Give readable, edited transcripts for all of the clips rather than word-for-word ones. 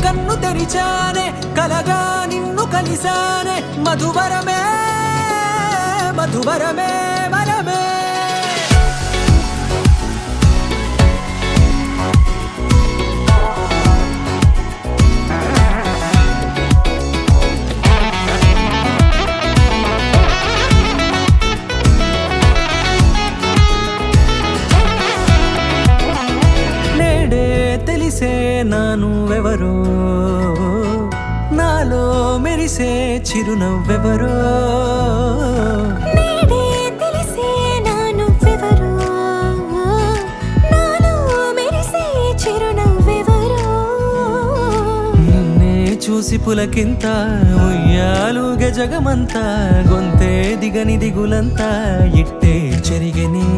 కన్ను తెరిచానే కలగా నిన్ను కలిసానే మధువరమే మధువరమే వరమే తెలిసే నానువెవరో నాలో మెరిసే చిరునవ్వెవరో నేడే తెలిసే నానువెవరో నాలో మెరిసే చిరునవ్వెవరో నిన్నే చూసి పులకింత ఉయ్యాలుగే జగమంతా గొంతే దిగని దిగులంతా ఇట్టే చెరిగనే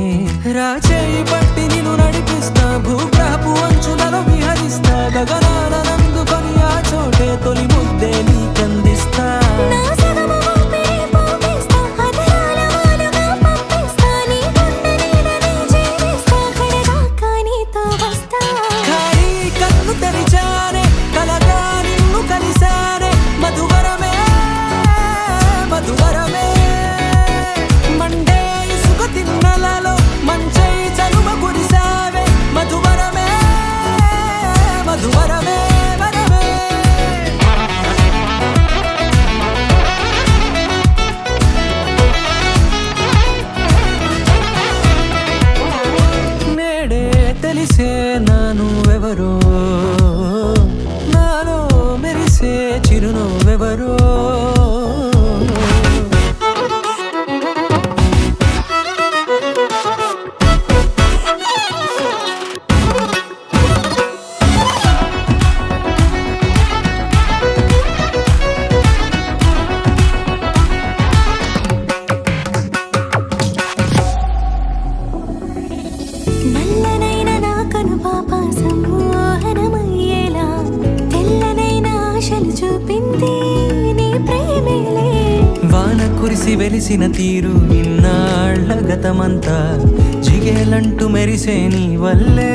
రాచేయి పట్టి నిన్ను నడిపిస్తా భూగ్రహపు అంచులలో విహరిస్తా గగనాలనందుకొని ఆ చోటే తొలి ముద్దే నీకందిస్తా నా సగము ఊపిరి పోగిస్తా అధరాల వాలుగా పంపిస్తా నీ గుండె నీడనే జీవిస్తా కడదాకా నీతో వస్తా ఖాళీ కన్ను తెరిచానే కలగా నిన్ను కలిసానే మధువరమే మధువరమే మండే ఇసుక తిన్నలలో మంచై చలువ కురిసావే మధువరమే మధువరమే వరమే నేడే తెలిసే నానువెవరో నాలో మెరిసే చిరునవ్వెవరో నల్లనైన నా కనుపాప సమ్మోహనమయ్యేలా తెల్లనైన ఆశలు చూపింది నీ ప్రేమేలే వాన కురిసి వెలిసిన తీరు ఇన్నాళ్ల గతమంతా జిగేలంటూ మెరిసే నీ వల్లే